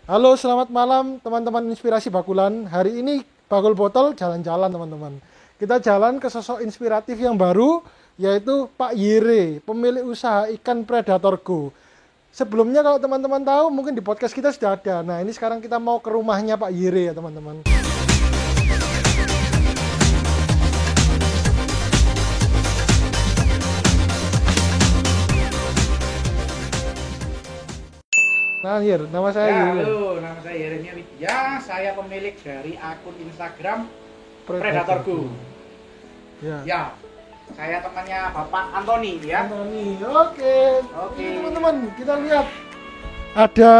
Halo, selamat malam teman-teman Inspirasi Bakulan. Hari ini Bakul Botol jalan-jalan teman-teman. Kita jalan ke sosok inspiratif yang baru, yaitu Pak Yere, pemilik usaha ikan Predator Go. Sebelumnya kalau teman-teman tahu, mungkin di podcast kita sudah ada. Nah, ini sekarang kita mau ke rumahnya Pak Yere ya teman-teman. Nah, Yer, nama saya Ya, Yere. halo, nama saya Yeremia Widya. Saya pemilik dari akun Instagram Predator Go. Ya. Ya, saya temannya Bapak Antoni ya. Antoni. Oke. Oke. Ini teman-teman, kita lihat ada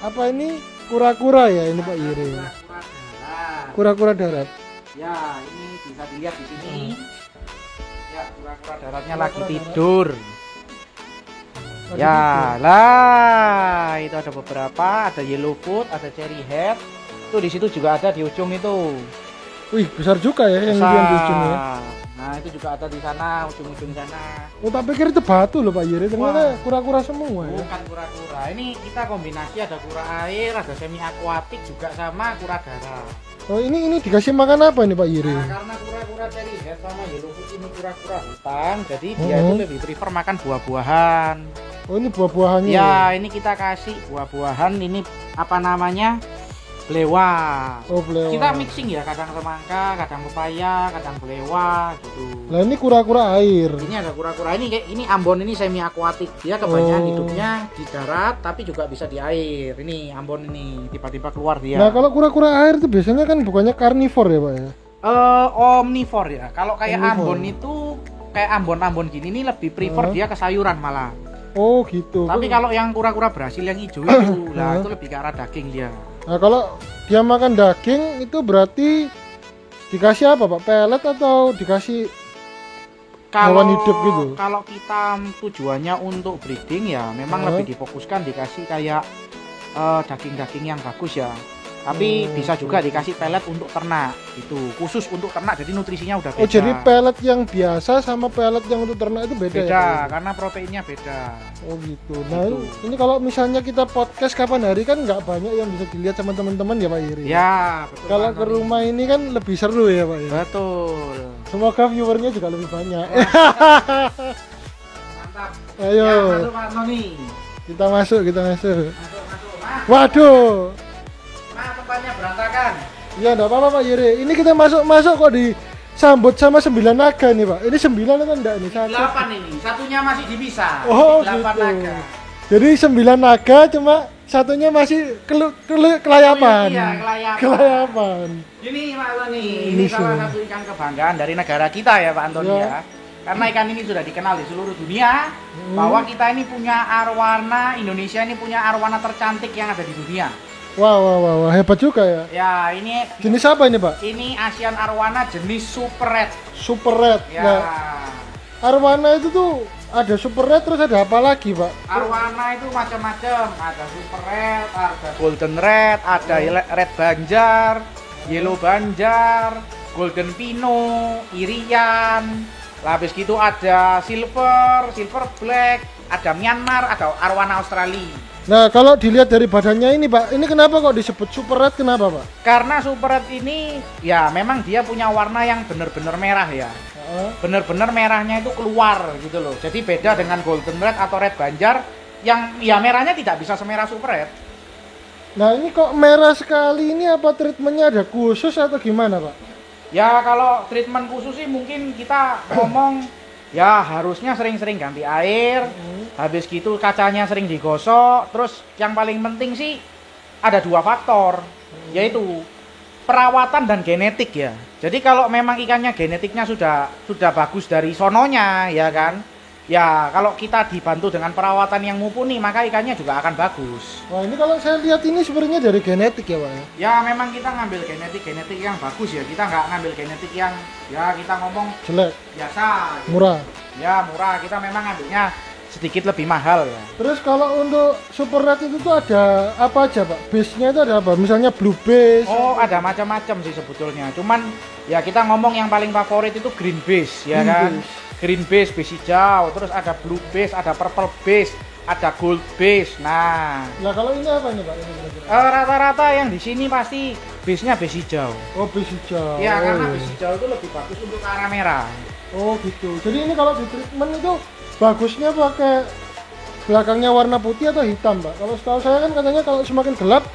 apa ini? Kura-kura ya ini Pak Yere. Kura-kura darat. Kura-kura darat. Ya, ini bisa dilihat di sini. Ya, kura-kura daratnya Kura-kura lagi darat. tidur. Lagi Ya, lah itu ada beberapa, ada yellowfoot, ada cherry head. Tuh di situ juga ada di ujung itu. tidur. Wih, besar juga ya yang Besar. di ujung ya. Nah, itu juga ada di sana, ujung-ujung sana. Oh, tak pikir itu batu loh Pak Yere, ternyata Wah. kura-kura semua ya. Bukan kura-kura. Ini kita kombinasi ada kura air, ada semi akuatik juga sama kura darat. Oh, ini dikasih makan apa nih Pak Yere? Nah, karena kura-kura cherry head sama yellowfoot ini kura-kura hutan, jadi dia itu lebih prefer makan buah-buahan. Oh, ini buah-buahannya. Ya, ini kita kasih buah-buahan. Ini apa namanya? Belewa. Oh, belewa. Kita mixing ya, kadang semangka, kadang pepaya, kadang belewa gitu. Lah ini kura-kura air. Ini ada kura-kura ini Ambon ini semi akuatik. Dia kebanyakan Oh. hidupnya di darat tapi juga bisa di air. Ini Ambon ini tiba-tiba keluar dia. Nah, kalau kura-kura air itu biasanya kan bukannya karnivor ya Pak ya? Omnivore ya. Kalau kayak Omnivore. Ambon itu kayak Ambon-Ambon gini ini lebih prefer dia ke sayuran malah. Oh gitu. Tapi kalau yang kura-kura Brasil yang hijau itu, lah itu lebih ke arah daging dia. Nah, kalau dia makan daging itu berarti dikasih apa Pak? Pelet atau dikasih Kalau hewan hidup gitu? Kalau kita tujuannya untuk breeding ya memang lebih difokuskan dikasih kayak daging-daging yang bagus ya. Tapi bisa juga dikasih pelet untuk ternak itu khusus untuk ternak, jadi nutrisinya udah beda. Oh, jadi pelet yang biasa sama pelet yang untuk ternak itu beda, beda ya? Pak? karena proteinnya beda. Oh gitu. Nah, Gitu. ini kalau misalnya kita podcast kapan hari kan nggak banyak yang bisa dilihat sama teman-teman ya Pak Iri. Ya, betul. Kalau Pak ke Antoni. rumah ini kan lebih seru ya Pak ya. Betul. Semoga viewernya juga lebih banyak. Mantap. Ayo, Ya, masuk Pak Antoni. kita masuk. Masuk. Waduh. Tempatnya berantakan. Ya enggak apa-apa Pak Yere. Ini kita masuk kok disambut sama 9 naga nih Pak. Ini 9 atau enggak nih? 8 ini. Satunya masih dipisah. Oh 8 gitu. naga. Jadi 9 naga cuma satunya masih kelayapan. Iya, kelayapan. Kelayapan. Ini Pak Antoni, Ini ini salah semua. satu ikan kebanggaan dari negara kita ya Pak Antoni Ya. ya. Karena ikan ini sudah dikenal di seluruh dunia bahwa kita ini punya arwana, Indonesia ini punya arwana tercantik yang ada di dunia. Wah, hebat juga ya. Ya, ini Jenis apa ini Pak? Asian arwana jenis super red. Super red. Ya. Nah, arwana itu tuh ada super red terus ada apa lagi Pak? Arwana itu macam-macam, ada super red, ada golden red, ada red banjar, yellow banjar, golden pino, irian. Lah habis gitu ada silver black, ada Myanmar, ada arwana Australia. Nah, kalau dilihat dari badannya ini Pak, ini kenapa kok disebut super red? Kenapa Pak? Karena super red ini ya memang dia punya warna yang benar-benar merah ya. Benar-benar merahnya itu keluar gitu loh. Jadi beda dengan golden red atau red banjar yang ya merahnya tidak bisa semerah super red. Nah, ini kok merah sekali ini, apa treatmentnya ada khusus atau gimana Pak? Ya kalau treatment khusus sih mungkin kita ngomong ya harusnya sering-sering ganti air. Habis gitu kacanya sering digosok. Terus yang paling penting sih ada 2 faktor, yaitu perawatan dan genetik ya. Jadi kalau memang ikannya genetiknya sudah bagus dari sononya ya kan. Ya kalau kita dibantu dengan perawatan yang mumpuni maka ikannya juga akan bagus. Wah, ini kalau saya lihat ini sebenarnya dari genetik ya Pak ya? Ya memang kita ngambil genetik yang bagus ya. Kita nggak ngambil genetik yang ya kita ngomong Jelek, biasa gitu. murah. Ya murah, kita memang ngambilnya sedikit lebih mahal ya. Terus kalau untuk super red itu tuh ada apa aja Pak? Base-nya itu ada apa? Misalnya blue base. Oh ada macam-macam sih sebetulnya. Cuman ya kita ngomong yang paling favorit itu green base ya Green kan. base. Green base hijau, terus ada blue base, ada purple base, ada gold base. Nah, Nah kalau ini apa ini Pak? Ini kira-kira? rata-rata yang di sini pasti base-nya base hijau. Oh base hijau. Ya, karena iya. base hijau itu lebih bagus untuk ke arah merah. Oh gitu. Jadi ini kalau di treatment itu bagusnya pakai belakangnya warna putih atau hitam Pak? Kalau setahu saya kan katanya kalau semakin gelap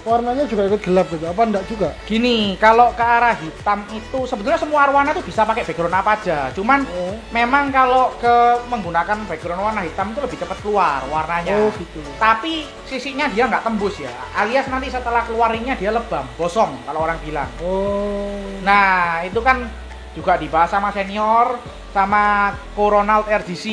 warnanya juga ikut gelap gitu. Apa enggak juga? Gini, kalau ke arah hitam itu sebetulnya semua arwana tuh bisa pakai background apa aja. Cuman memang kalau ke menggunakan background warna hitam itu lebih cepat keluar warnanya. Oh gitu. Tapi sisinya dia nggak tembus ya. Alias nanti setelah keluarinnya dia lebam, gosong kalau orang bilang. Oh. Nah, itu kan juga dibahas sama senior, sama Coronal RGC.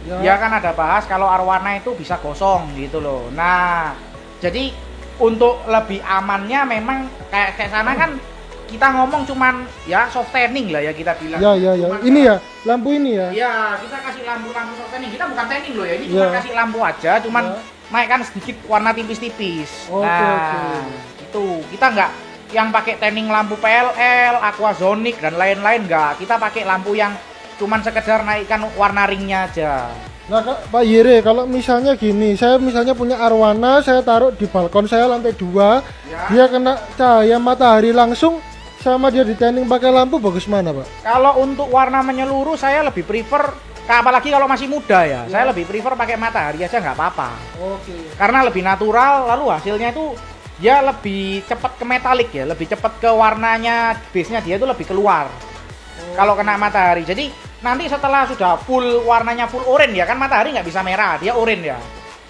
Ya. Dia kan ada bahas kalau arwana itu bisa gosong gitu loh. Nah, jadi untuk lebih amannya memang kayak sana kan kita ngomong cuman ya soft tanning lah ya kita bilang. Ya ya ya. Cuman Ini ya lampu ini ya. Iya, kita kasih lampu soft tanning. Kita bukan tanning loh ya, ini Ya. cuma kasih lampu aja, cuman Ya. naikkan sedikit warna tipis-tipis. Oke, Nah, oke. itu kita nggak yang pakai tanning lampu PLL, aquazonic dan lain-lain nggak. Kita pakai lampu yang cuman sekedar naikkan warna ringnya aja. Nah Pak Yere, kalau misalnya gini, saya misalnya punya arwana, saya taruh di balkon saya lantai 2, Ya. dia kena cahaya matahari langsung, sama dia di tanning pakai lampu, bagus mana Pak? Kalau untuk warna menyeluruh saya lebih prefer, apalagi kalau masih muda ya, saya lebih prefer pakai matahari aja nggak apa-apa. Oke. Karena lebih natural, lalu hasilnya itu dia lebih cepat ke metalik ya, lebih cepat ke warnanya, base-nya dia itu lebih keluar. Kalau kena matahari. Jadi nanti setelah sudah full warnanya full oranye ya kan, matahari nggak bisa merah, dia oranye ya.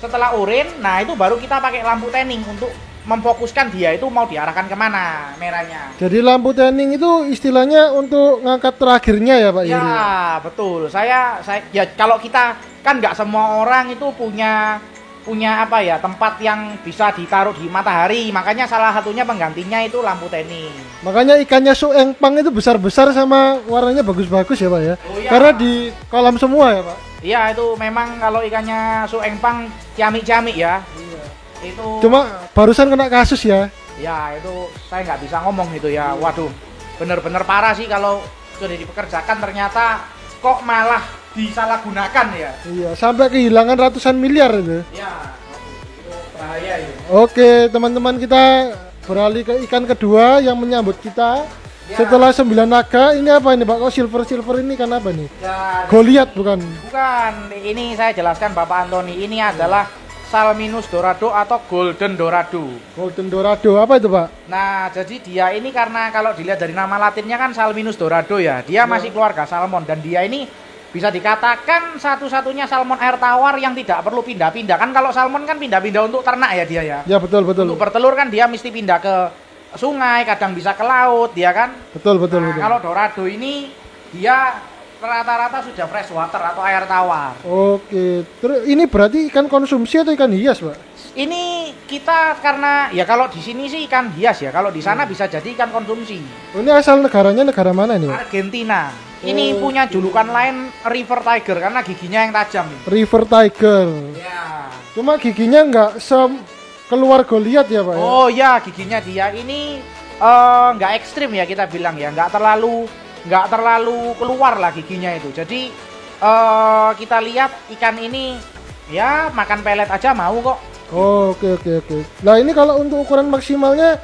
Setelah oranye, nah itu baru kita pakai lampu tanning untuk memfokuskan dia itu mau diarahkan kemana merahnya. Jadi lampu tanning itu istilahnya untuk ngangkat terakhirnya ya Pak Yere? Ya betul. Saya ya kalau kita kan nggak semua orang itu punya apa ya, tempat yang bisa ditaruh di matahari, makanya salah satunya penggantinya itu lampu tanning. Makanya ikannya suengpang itu besar-besar sama warnanya bagus-bagus ya Pak ya? Oh, iya. Karena di kolam semua ya Pak? Iya, itu memang kalau ikannya suengpang ciamik-ciamik ya. Iya. Itu Cuma barusan kena kasus ya? ya itu saya nggak bisa ngomong itu ya. Waduh, bener-bener parah sih kalau sudah dipekerjakan ternyata kok malah disalahgunakan ya. Iya, sampai kehilangan ratusan miliar itu. Ya, itu bahaya itu. Oke, teman-teman, kita beralih ke ikan kedua yang menyambut kita. Ya. Setelah 9 naga, ini apa ini Pak? Kok silver ini kan apa nih? Ya, Goliat bukan? bukan. Ini saya jelaskan Bapak Antoni. Ini adalah Salminus dorado atau Golden Dorado. Golden Dorado, apa itu Pak? Nah, jadi dia ini karena kalau dilihat dari nama latinnya kan Salminus dorado ya. Dia masih keluarga salmon dan dia ini bisa dikatakan satu-satunya salmon air tawar yang tidak perlu pindah-pindah. Kan kalau salmon kan pindah-pindah untuk ternak ya dia ya. Ya betul. Untuk bertelur kan dia mesti pindah ke sungai, kadang bisa ke laut, dia kan. Betul. Nah, kalau dorado ini dia rata-rata sudah fresh water atau air tawar. Oke, terus ini berarti ikan konsumsi atau ikan hias Pak? Ini kita karena ya kalau di sini sih ikan hias ya, kalau di sana bisa jadi ikan konsumsi. Oh, ini asal negaranya negara mana ini Pak? Argentina. Ini punya julukan lain River Tiger karena giginya yang tajam. River Tiger. Ya. Cuma giginya nggak keluar Goliat ya Pak ya? Oh ya, giginya dia ini nggak ekstrim ya kita bilang ya, nggak terlalu keluar lah giginya itu. Jadi kita lihat ikan ini ya makan pelet aja mau kok. Oh, oke. Nah ini kalau untuk ukuran maksimalnya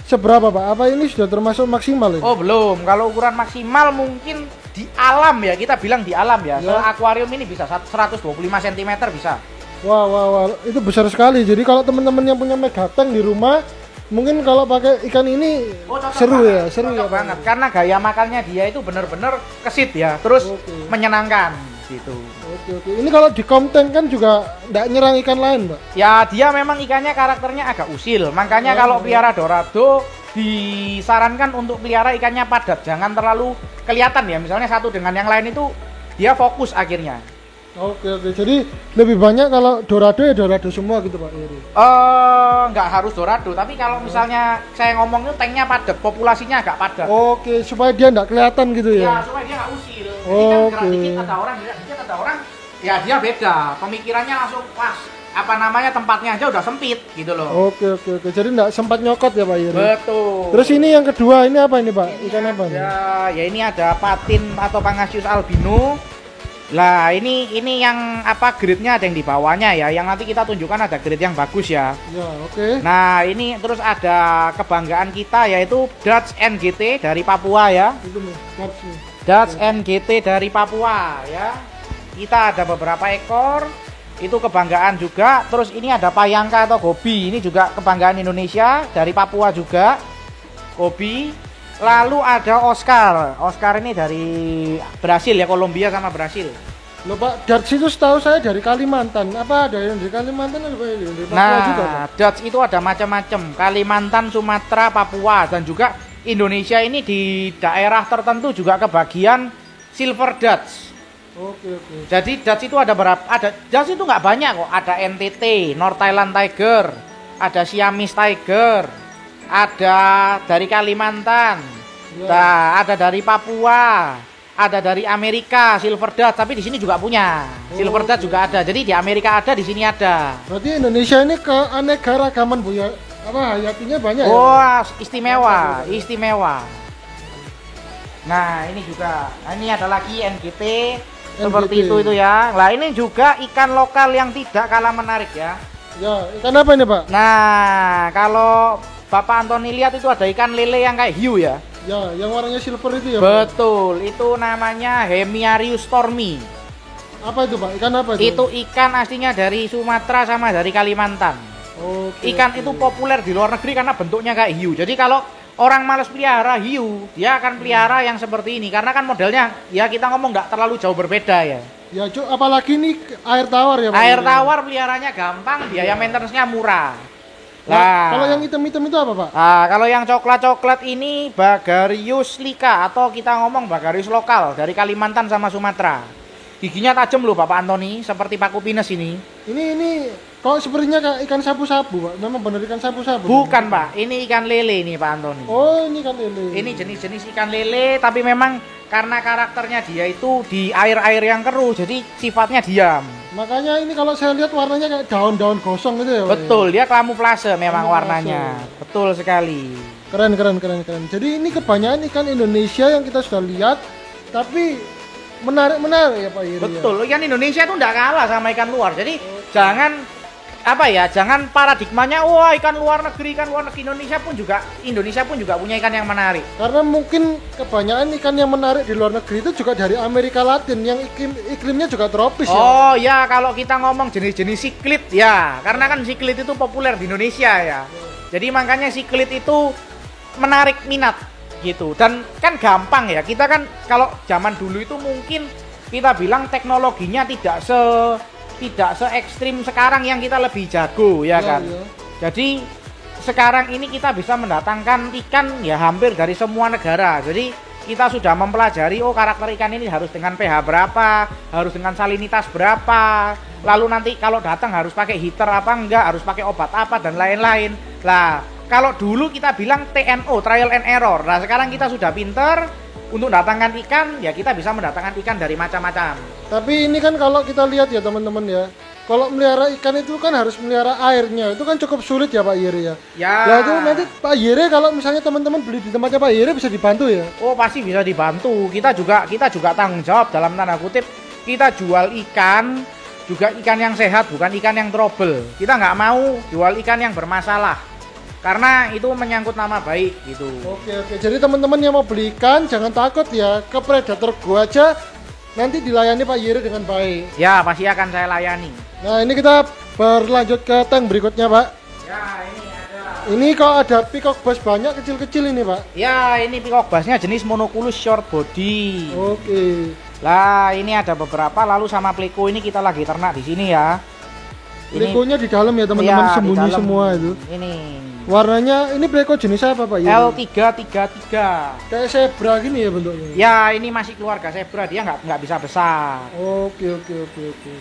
seberapa Pak? Apa ini sudah termasuk maksimal ini? Oh belum, kalau ukuran maksimal mungkin di alam ya, kita bilang di alam ya. Ya. Akuarium ini bisa 125 cm bisa. Wah, itu besar sekali. Jadi kalau teman-teman yang punya megatank di rumah, mungkin kalau pakai ikan ini Cocok seru banget, ya, seru cocok ya Pak? banget. Karena gaya makannya dia itu bener-bener kesit ya, terus Oke. menyenangkan gitu. Oke. Ini kalau di komtank kan juga nggak nyerang ikan lain Pak? Ya dia memang ikannya karakternya agak usil, makanya kalau pelihara dorado disarankan untuk pelihara ikannya padat, jangan terlalu kelihatan ya. Misalnya satu dengan yang lain itu dia fokus akhirnya. Oke. Jadi lebih banyak kalau dorado ya dorado semua gitu Pak Yeri? Nggak harus dorado, tapi kalau misalnya saya ngomong itu tanknya padat, populasinya agak padat. Oke, supaya dia nggak kelihatan gitu Ya, ya? supaya dia nggak usil. Jadi kan gerak Oke. dikit ada orang, gerak dikit ada orang, ya dia beda. Pemikirannya langsung pas. Apa namanya, tempatnya aja udah sempit gitu loh. Oke. Jadi nggak sempat nyokot ya Pak Yeri? Betul. Terus ini yang kedua, ini apa ini Pak? Ikan apa nih? Ya ini ada patin atau Pangasius albino. Lah ini yang apa grade-nya ada yang di bawahnya ya. Yang nanti kita tunjukkan ada grade yang bagus ya. Ya, oke. Nah, ini terus ada kebanggaan kita yaitu Dutch NGT dari Papua ya. Itu nih, Dutch nih. Dutch NGT dari Papua ya. Kita ada beberapa ekor. Itu kebanggaan juga. Terus ini ada Payangka atau Gobi. Ini juga kebanggaan Indonesia dari Papua juga. Gobi. Lalu ada Oscar. Oscar ini dari Brasil ya, Kolombia sama Brasil. Loh Pak, Dutch itu setahu saya dari Kalimantan. Apa ada yang dari Kalimantan atau dari Papua juga, Pak? Nah, Dutch itu ada macam-macam. Kalimantan, Sumatera, Papua, dan juga Indonesia ini di daerah tertentu juga kebagian Silver Dutch. Oke. Jadi Dutch itu ada berapa? Dutch itu nggak banyak kok. Ada NTT, North Thailand Tiger, ada Siamese Tiger, ada dari Kalimantan, nah, ada dari Papua, ada dari Amerika Silver Dutch. Tapi di sini juga punya Silver Dutch juga ada. Jadi di Amerika ada, di sini ada. Berarti Indonesia ini keanekaragaman Bu ya. Apa hayatinya banyak ya? Oh, istimewa. Nah, ini juga. Nah, ini ada lagi NGT seperti itu ya. Nah, ini juga ikan lokal yang tidak kalah menarik ya. Ya, ikan apa ini, Pak? Nah, kalau Bapak Antoni lihat itu ada ikan lele yang kayak hiu ya. Ya, yang warnanya silver itu ya, Pak? Betul, itu namanya Hemiarius stormi. Apa itu, Pak? Ikan apa itu? Itu ikan aslinya dari Sumatera sama dari Kalimantan. Ikan itu populer di luar negeri karena bentuknya kayak hiu. Jadi kalau orang malas pelihara hiu, dia akan pelihara yang seperti ini. Karena kan modelnya, ya kita ngomong nggak terlalu jauh berbeda ya. Ya, Cuk, apalagi ini air tawar ya, Pak? Air tawar peliharanya gampang, biaya maintenance-nya murah. Nah, kalau yang hitam-hitam itu apa, Pak? Nah, kalau yang coklat-coklat ini Bagarius lika atau kita ngomong Bagarius lokal dari Kalimantan sama Sumatera. Giginya tajam loh Bapak Antoni, seperti paku pines ini. Ini kok sepertinya kayak ikan sapu-sapu, Pak. Memang benar ikan sapu-sapu. Bukan, Pak. Ini ikan lele nih, Pak Antoni. Oh, ini ikan lele. Ini jenis-jenis ikan lele, tapi memang karena karakternya dia itu di air-air yang keruh, jadi sifatnya diam. Makanya ini kalau saya lihat warnanya kayak daun-daun gosong gitu ya, Pak. Betul, dia kamuflase memang Kamuflase. warnanya. Betul sekali. Keren. Jadi ini kebanyakan ikan Indonesia yang kita sudah lihat, tapi menarik ya Pak Iri. Betul, Ya? ikan Indonesia itu enggak kalah sama ikan luar. Jadi jangan paradigmanya wah ikan luar negeri Indonesia pun juga punya ikan yang menarik. Karena mungkin kebanyakan ikan yang menarik di luar negeri itu juga dari Amerika Latin yang iklimnya juga tropis ya. Oh ya, kalau kita ngomong jenis-jenis siklit ya, karena kan siklit itu populer di Indonesia ya. Jadi makanya siklit itu menarik minat gitu. Dan kan gampang ya. Kita kan kalau zaman dulu itu mungkin kita bilang teknologinya tidak se ekstrim sekarang yang kita lebih jago ya kan. Ya. Jadi sekarang ini kita bisa mendatangkan ikan ya hampir dari semua negara. Jadi kita sudah mempelajari karakter ikan ini harus dengan pH berapa, harus dengan salinitas berapa. Lalu nanti kalau datang harus pakai heater apa enggak, harus pakai obat apa dan lain-lain. Lah, kalau dulu kita bilang TNO, trial and error. Nah, sekarang kita sudah pinter untuk mendatangkan ikan, ya kita bisa mendatangkan ikan dari macam-macam. Tapi ini kan kalau kita lihat ya teman-teman ya, kalau melihara ikan itu kan harus melihara airnya, itu kan cukup sulit ya Pak Yeri ya. Ya. Nah itu nanti Pak Yeri kalau misalnya teman-teman beli di tempatnya Pak Yeri bisa dibantu ya? Oh pasti bisa dibantu. Kita juga tanggung jawab dalam tanda kutip. Kita jual ikan, juga ikan yang sehat, bukan ikan yang trouble. Kita nggak mau jual ikan yang bermasalah. Karena itu menyangkut nama baik gitu. Oke. Jadi teman-teman yang mau beli ikan jangan takut ya, ke Predator Go aja nanti dilayani Pak Yeri dengan baik. Ya pasti akan saya layani. Nah ini kita berlanjut ke tank berikutnya Pak. Ya ini ada. Ini kok ada peacock bass banyak kecil-kecil ini Pak. Ya ini peacock bassnya jenis monoculus short body. Oke. Lah ini ada beberapa, lalu sama pleko ini kita lagi ternak di sini ya. Plekonya di dalam ya teman-teman, ya, sembunyi dalam. semua itu. Ini warnanya ini pleko jenis apa Pak? L333. Kayak zebra gini ya bentuknya. Ya ini masih keluarga zebra, dia nggak bisa besar. Oke.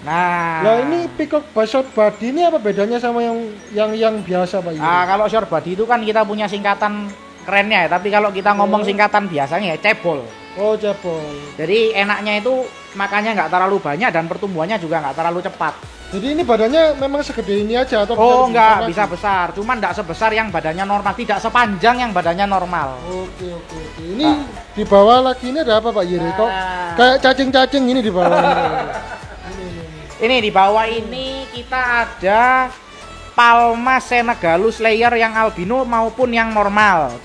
Nah ini peacock bass short body ini apa bedanya sama yang biasa Pak? Kalau short body itu kan kita punya singkatan kerennya ya, tapi kalau kita ngomong singkatan biasanya ya cebol. Oh cebol. Jadi enaknya itu makannya nggak terlalu banyak dan pertumbuhannya juga nggak terlalu cepat. Jadi ini badannya memang segede ini aja atau Oh enggak, lagi? bisa besar, cuman enggak sebesar yang badannya normal, tidak sepanjang yang badannya normal. Oke. Ini di bawah lagi ini ada apa Pak Yiri? Kok kayak cacing-cacing ini di bawah ini. Ini di bawah ini kita ada Palma senegalus layer yang albino maupun yang normal.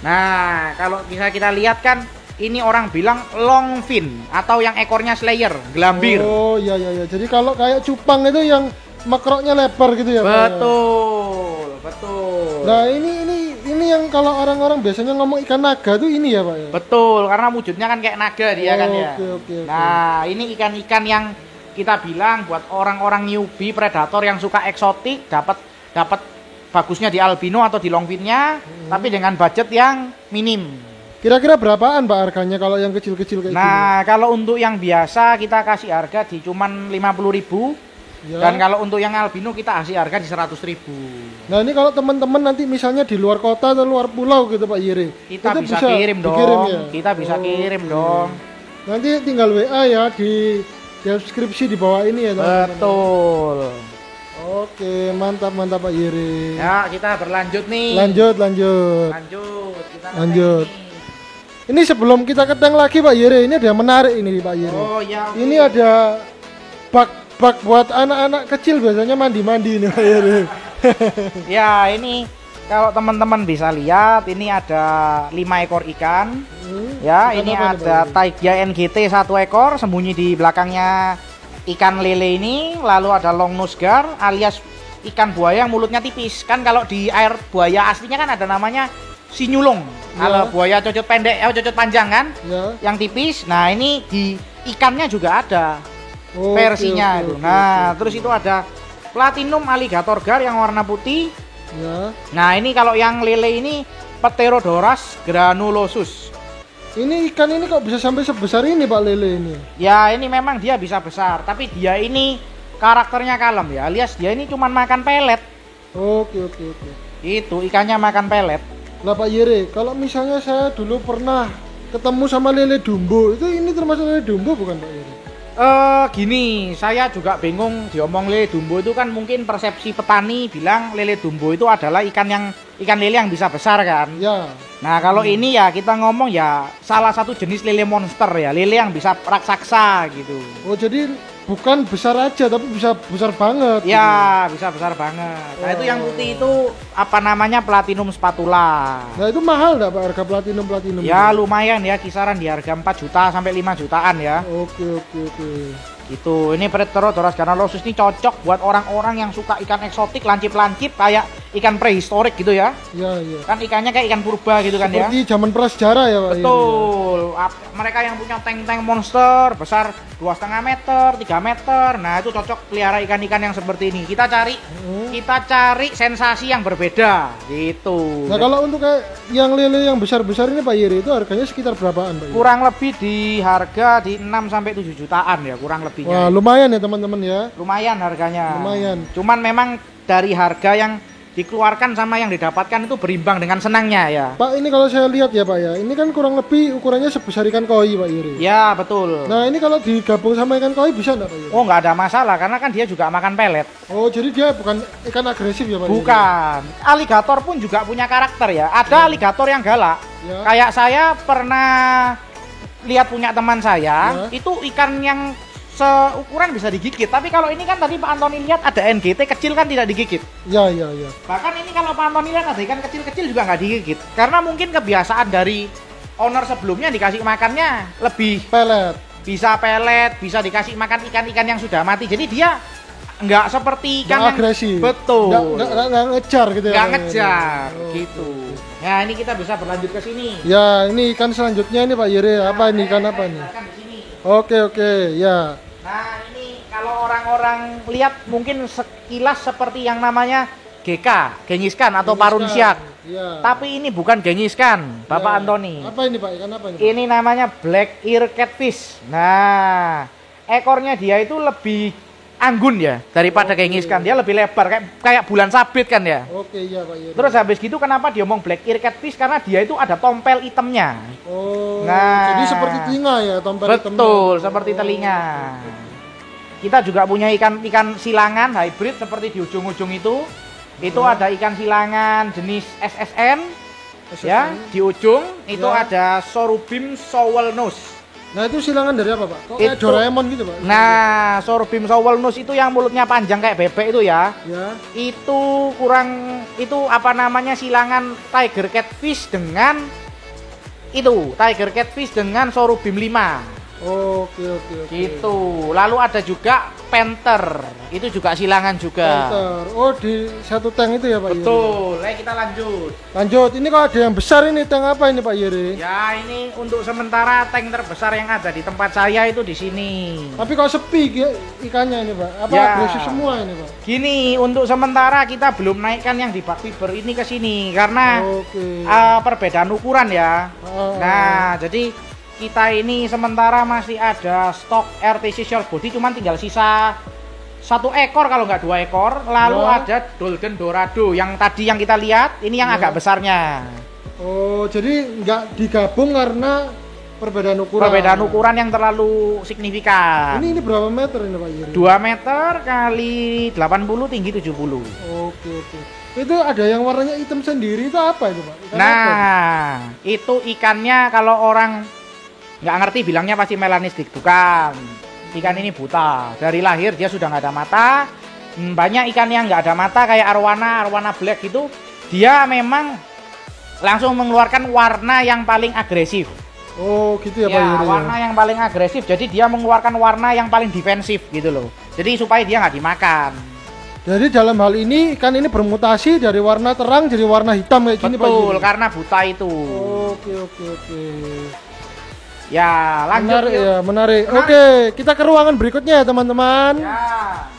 Nah, kalau bisa kita lihat kan ini orang bilang long fin atau yang ekornya slayer, gelambir. Oh iya. Jadi kalau kayak cupang itu yang makroknya lebar gitu ya Pak? Betul. Nah ini yang kalau orang-orang biasanya ngomong ikan naga tuh ini ya Pak ya? Betul, karena wujudnya kan kayak naga dia kan ya. Oke. Nah, ini ikan-ikan yang kita bilang buat orang-orang newbie predator yang suka eksotik, dapat bagusnya di albino atau di longfinnya, tapi dengan budget yang minim. Kira-kira berapaan Pak harganya kalau yang kecil-kecil kayak gini? Nah, kalau untuk yang biasa kita kasih harga di cuman 50.000. Ya. Dan kalau untuk yang albino kita kasih harga di 100.000. Nah ini kalau teman-teman nanti misalnya di luar kota atau luar pulau gitu Pak Yiri, Kita itu bisa kirim dong. dikirim ya? Kita bisa kirim dong. Nanti tinggal WA ya di deskripsi di bawah ini ya teman-teman. Betul. Oke, mantap Pak Yiri. Ya, kita berlanjut nih. Lanjut. Kita Lanjut. ke Ini sebelum kita ke tank lagi Pak Yiri, ini ada yang menarik ini Pak sini. Yiri. Oh ya. Oke. Ini ada bak buat anak-anak kecil biasanya mandi-mandi ini Pak Yiri. Ya, ini kalau teman-teman bisa lihat ini ada 5 ekor ikan. Ya, Ikan ini apa nih, ada Pak Taiga NGT 1 ekor sembunyi di belakangnya ikan lele ini, lalu ada long nose gar alias ikan buaya yang mulutnya tipis. Kan kalau di air buaya aslinya kan ada namanya sinyulung. Ya. Kalau buaya cocot pendek, cocot panjang kan? Ya. Yang tipis. Nah, ini di ikannya juga ada Oke, versinya oke, itu. oke, Nah, oke. terus itu ada platinum alligator gar yang warna putih. Ya. Nah, ini kalau yang lele ini Pterodoras granulosus. Ini ikan ini kok bisa sampai sebesar ini Pak lele ini? Ya, ini memang dia bisa besar, tapi dia ini karakternya kalem ya, alias dia ini cuma makan pelet. Oke. Itu ikannya makan pelet. Lah Pak Yere, kalau misalnya saya dulu pernah ketemu sama lele dumbo, itu ini termasuk lele dumbo bukan Pak Yere? Gini, saya juga bingung diomong lele dumbo itu kan mungkin persepsi petani bilang lele dumbo itu adalah ikan lele yang bisa besar kan. Ya. Nah, kalau ini ya kita ngomong ya salah satu jenis lele monster ya, lele yang bisa raksasa gitu. Oh jadi bukan besar aja tapi bisa besar banget. Ya, bisa besar banget. Nah, itu yang putih itu apa namanya platinum spatula. Nah itu mahal nggak Pak harga platinum Ya itu? lumayan ya, kisaran di harga 4 juta sampai 5 jutaan ya. Oke. Gitu. Ini Pterodoras granulosus ini cocok buat orang-orang yang suka ikan eksotik, lancip-lancip kayak ikan prehistorik gitu ya. Iya. Kan ikannya kayak ikan purba gitu kan ya. Seperti zaman prasejarah ya Pak Yere? Betul. Mereka yang punya tank-tank monster besar 2,5 meter, 3 meter. Nah, itu cocok pelihara ikan-ikan yang seperti ini. Kita cari sensasi yang berbeda gitu. Nah kalau untuk kayak yang lele yang besar-besar ini Pak Yere itu harganya sekitar berapaan Pak Yere? Kurang lebih di harga di 6 sampai 7 jutaan ya, kurang lebihnya. Wah lumayan ya teman-teman ya. Lumayan harganya. Lumayan. Cuman memang dari harga yang dikeluarkan sama yang didapatkan itu berimbang dengan senangnya ya. Pak ini kalau saya lihat ya Pak ya, ini kan kurang lebih ukurannya sebesar ikan koi Pak Yere. Ya betul. Nah ini kalau digabung sama ikan koi bisa nggak Pak Yere? Oh nggak ada masalah karena kan dia juga makan pelet. Oh jadi dia bukan ikan agresif ya Pak Yere? Bukan. Aligator pun juga punya karakter ya. Ada aligator yang galak. Ya. Kayak saya pernah lihat punya teman saya, Ya. itu ikan yang seukuran bisa digigit. Tapi kalau ini kan tadi Pak Antoni lihat ada NGT kecil kan tidak digigit. Ya. Bahkan ini kalau Pak Antoni lihat ada ikan kecil-kecil juga nggak digigit. Karena mungkin kebiasaan dari owner sebelumnya dikasih makannya lebih Pelet. bisa dikasih makan ikan-ikan yang sudah mati. Jadi dia nggak seperti ikan Nggak yang agresif. betul. Nggak ngejar gitu ya. Nggak Pak Yere? ngejar Oh. gitu. Nah ini kita bisa berlanjut ke sini. Ya ini ikan selanjutnya ini Pak Yere. Apa ini ikan apa nih? Silakan di sini. Oke ya. Nah ini kalau orang-orang lihat mungkin sekilas seperti yang namanya GK, Genghis Khan atau parun siak. Ya. Tapi ini bukan Genghis Khan, Bapak Ya. Antoni. Apa ini Pak? Ikan apa ini? Pak? Ini namanya black ear catfish. Nah, ekornya dia itu lebih anggun ya daripada Genghis Khan. Dia lebih lebar kayak bulan sabit kan ya. Oke ya Pak Yere. Terus habis gitu kenapa dia ngomong black ear catfish? Karena dia itu ada tompel hitamnya. Oh. Nah. Jadi seperti telinga ya tompel hitamnya. Betul, seperti telinga. kita juga punya ikan silangan hybrid seperti di ujung-ujung itu. Itu ada ikan silangan jenis SSN. Ya, di ujung itu ada sorubim sowelnus. Nah itu silangan dari apa Pak? Kok kayak Doraemon gitu Pak? Nah, sorubim sowelnus itu yang mulutnya panjang kayak bebek itu ya. Ya. Itu apa namanya silangan tiger catfish dengan sorubim 5. Oke. Gitu. Lalu ada juga panther. Itu juga silangan juga. Panther. Oh, di satu tank itu ya Pak Yeri? Betul. Ayo kita lanjut. Lanjut. Ini kok ada yang besar ini, tank apa ini Pak Yeri? Ya, ini untuk sementara tank terbesar yang ada di tempat saya itu di sini. Tapi kok sepi ikannya ini Pak? Apa Ya. agresif semua ini Pak? Gini, untuk sementara kita belum naikkan yang di bak fiber ini ke sini karena Oke. perbedaan ukuran ya. Nah, jadi kita ini sementara masih ada stok RTC short body, cuman tinggal sisa 1 ekor kalau nggak 2 ekor. Lalu ada Golden Dorado yang tadi yang kita lihat, ini yang agak besarnya. Oh, jadi nggak digabung karena perbedaan ukuran. Perbedaan ukuran yang terlalu signifikan. Ini berapa meter ini Pak Yeri? 2 meter kali 80, tinggi 70. Oke. Itu ada yang warnanya hitam sendiri, itu apa itu Pak? Ikan apa? Nah, itu ikannya kalau orang nggak ngerti bilangnya pasti melanistik. Bukan, ikan ini buta dari lahir, dia sudah nggak ada mata. Banyak ikan yang nggak ada mata kayak arwana black itu, dia memang langsung mengeluarkan warna yang paling agresif. Oh gitu ya Pak Yeri. Warna yang paling agresif, jadi dia mengeluarkan warna yang paling defensif gitu loh, jadi supaya dia nggak dimakan. Jadi dalam hal ini ikan ini bermutasi dari warna terang jadi warna hitam kayak gini Pak Yeri. Betul, karena buta itu. Oke. Ya, lanjut. Menarik. Oke, kita ke ruangan berikutnya ya teman-teman. Ya.